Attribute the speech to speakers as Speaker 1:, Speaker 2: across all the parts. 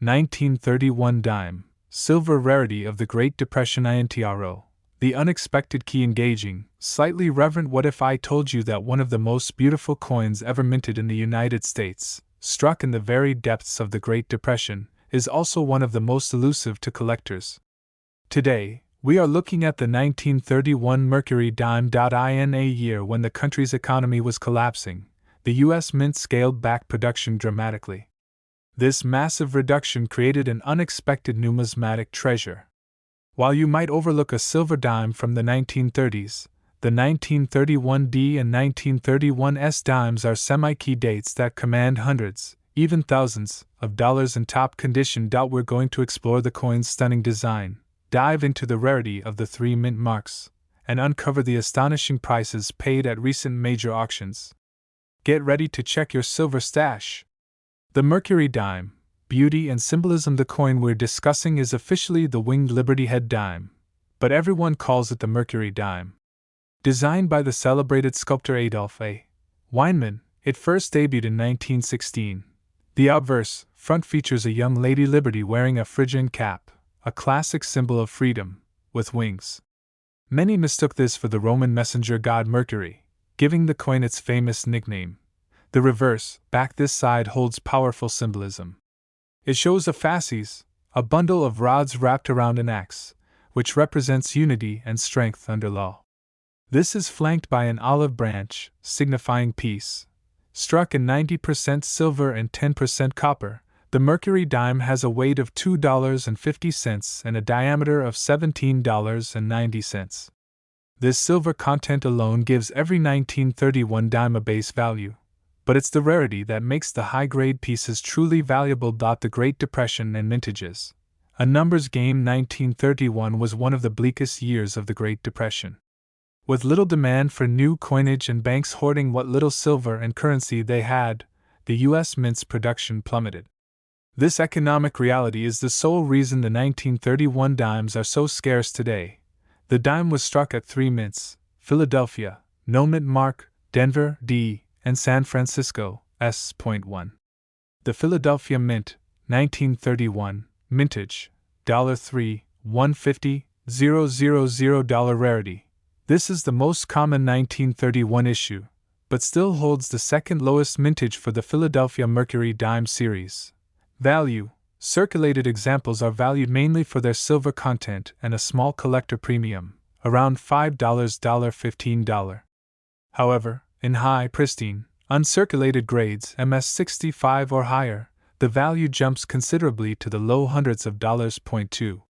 Speaker 1: 1931 Dime, Silver Rarity of the Great Depression intro. The unexpected key engaging, slightly reverent. What if I told you that one of the most beautiful coins ever minted in the United States, struck in the very depths of the Great Depression, is also one of the most elusive to collectors? Today, we are looking at the 1931 Mercury Dime. In a year when the country's economy was collapsing, the U.S. Mint scaled back production dramatically. This massive reduction created an unexpected numismatic treasure. While you might overlook a silver dime from the 1930s, the 1931D and 1931S dimes are semi-key dates that command hundreds, even thousands, of dollars in top condition. We're going to explore the coin's stunning design, dive into the rarity of the three mint marks, and uncover the astonishing prices paid at recent major auctions. Get ready to check your silver stash. The Mercury Dime, beauty and symbolism. The coin we're discussing is officially the Winged Liberty Head Dime, but everyone calls it the Mercury Dime. Designed by the celebrated sculptor Adolph A. Weinman, it first debuted in 1916. The obverse front features a young Lady Liberty wearing a Phrygian cap, a classic symbol of freedom, with wings. Many mistook this for the Roman messenger god Mercury, giving the coin its famous nickname. The reverse, back this side, holds powerful symbolism. It shows a fasces, a bundle of rods wrapped around an axe, which represents unity and strength under law. This is flanked by an olive branch, signifying peace. Struck in 90% silver and 10% copper, the Mercury Dime has a weight of $2.50 and a diameter of $17.90. This silver content alone gives every 1931 dime a base value. But it's the rarity that makes the high-grade pieces truly valuable. The Great Depression and mintages. A numbers game. 1931 was one of the bleakest years of the Great Depression. With little demand for new coinage and banks hoarding what little silver and currency they had, the U.S. Mint's production plummeted. This economic reality is the sole reason the 1931 dimes are so scarce today. The dime was struck at three mints: Philadelphia, no mint mark; Denver, D, and San Francisco, S.1. The Philadelphia Mint, 1931, mintage, $3, $150, $000 rarity. This is the most common 1931 issue, but still holds the second lowest mintage for the Philadelphia Mercury Dime series. Value: circulated examples are valued mainly for their silver content and a small collector premium, around $5, $15. However, in high, pristine, uncirculated grades MS65 or higher, the value jumps considerably to the low hundreds of dollars. 2.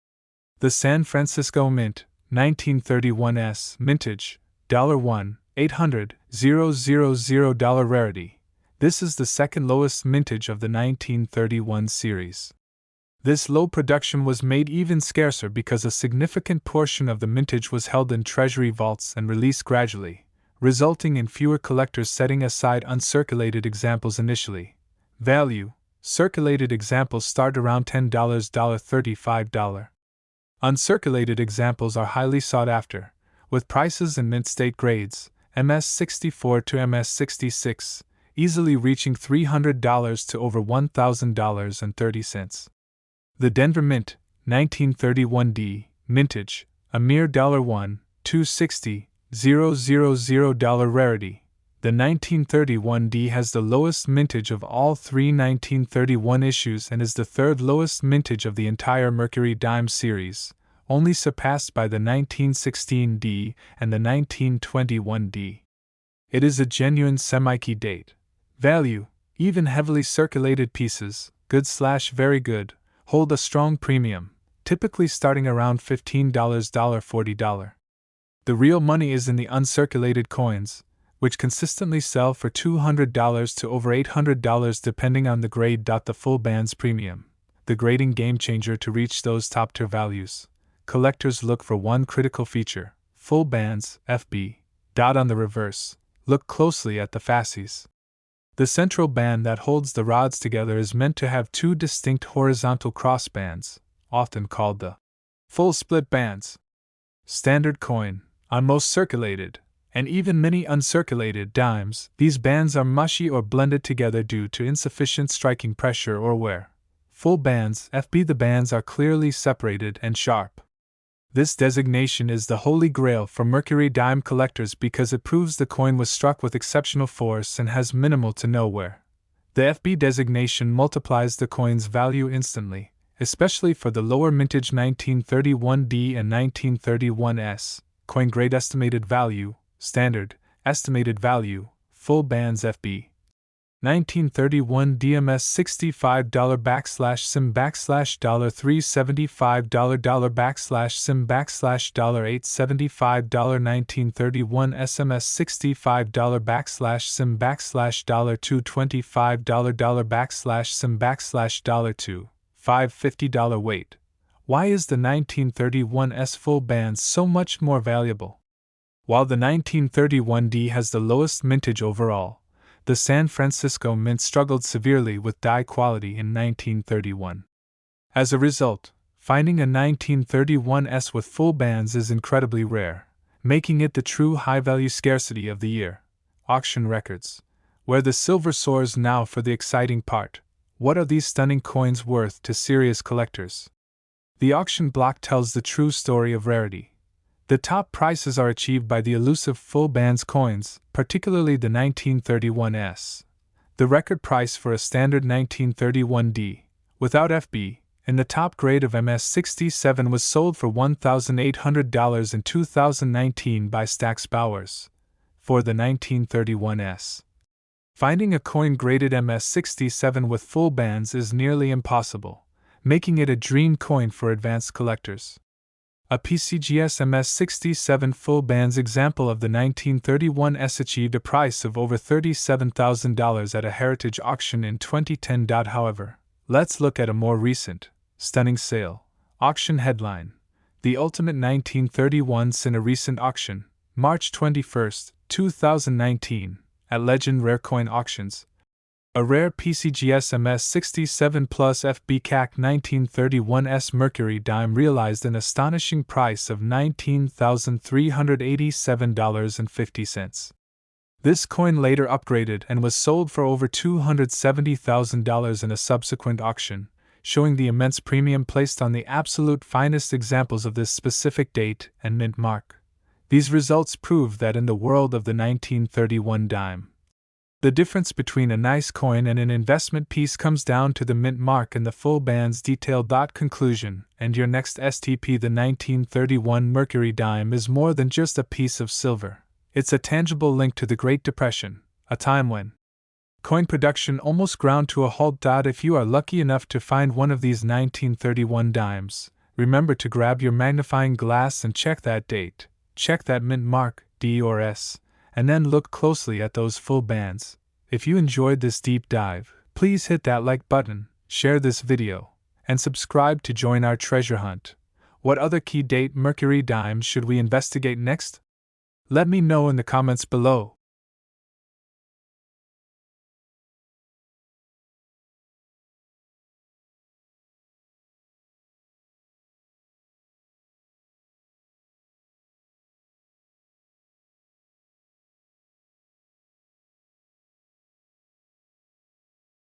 Speaker 1: The San Francisco Mint, 1931S mintage, $1, $800, $000 rarity. This is the second lowest mintage of the 1931 series. This low production was made even scarcer because a significant portion of the mintage was held in treasury vaults and released gradually, resulting in fewer collectors setting aside uncirculated examples initially. Value: circulated examples start around $10, $35. Uncirculated examples are highly sought after, with prices in mint state grades, MS64 to MS66, easily reaching $300 to over $1,000.30. The Denver Mint, 1931D, mintage, a mere $1, $260, $000 rarity. The 1931D has the lowest mintage of all three 1931 issues and is the third lowest mintage of the entire Mercury Dime series, only surpassed by the 1916D and the 1921D. It is a genuine semi-key date. Value: even heavily circulated pieces, good/very good, hold a strong premium, typically starting around $15, $40. The real money is in the uncirculated coins, which consistently sell for $200 to over $800 depending on the grade. The full band's premium, the grading game changer to reach those top tier values. Collectors look for one critical feature: full bands, FB. On the reverse, look closely at the fasces. The central band that holds the rods together is meant to have two distinct horizontal cross bands, often called the full split bands. Standard coin, on most circulated, and even many uncirculated dimes, these bands are mushy or blended together due to insufficient striking pressure or wear. full bands FB. The bands are clearly separated and sharp. This designation is the holy grail for Mercury Dime collectors because it proves the coin was struck with exceptional force and has minimal to no wear. The FB designation multiplies the coin's value instantly, especially for the lower mintage 1931D and 1931S, coin grade estimated value, standard, estimated value, full bands FB. 1931 DMS $65/sim $375 $sim $875 1931 SMS $65 sim $225 sim $550 weight. Why is the 1931S full bands so much more valuable? While the 1931D has the lowest mintage overall, the San Francisco Mint struggled severely with die quality in 1931. As a result, finding a 1931S with full bands is incredibly rare, making it the true high-value scarcity of the year. Auction records. Where the silver soars now for the exciting part. What are these stunning coins worth to serious collectors? The auction block tells the true story of rarity. The top prices are achieved by the elusive full bands coins, particularly the 1931S. The record price for a standard 1931D, without FB, in the top grade of MS67 was sold for $1,800 in 2019 by Stack's Bowers. For the 1931S, finding a coin graded MS67 with full bands is nearly impossible, making it a dream coin for advanced collectors. A PCGS MS67 full bands example of the 1931S achieved a price of over $37,000 at a heritage auction in 2010. However, let's look at a more recent, stunning sale. Auction headline: The ultimate 1931s in a recent auction, March 21, 2019, at Legend Rare Coin Auctions. A rare PCGS MS67 Plus FB CAC 1931S Mercury Dime realized an astonishing price of $19,387.50. This coin later upgraded and was sold for over $270,000 in a subsequent auction, showing the immense premium placed on the absolute finest examples of this specific date and mint mark. These results prove that in the world of the 1931 dime, the difference between a nice coin and an investment piece comes down to the mint mark and the full bands detail. Conclusion: and your next STP, the 1931 Mercury Dime, is more than just a piece of silver. It's a tangible link to the Great Depression, a time when coin production almost ground to a halt. If you are lucky enough to find one of these 1931 dimes, remember to grab your magnifying glass and check that date, check that mint mark, D or S, and then look closely at those full bands. If you enjoyed this deep dive, please hit that like button, share this video, and subscribe to join our treasure hunt. What other key date Mercury dimes should we investigate next? Let me know in the comments below.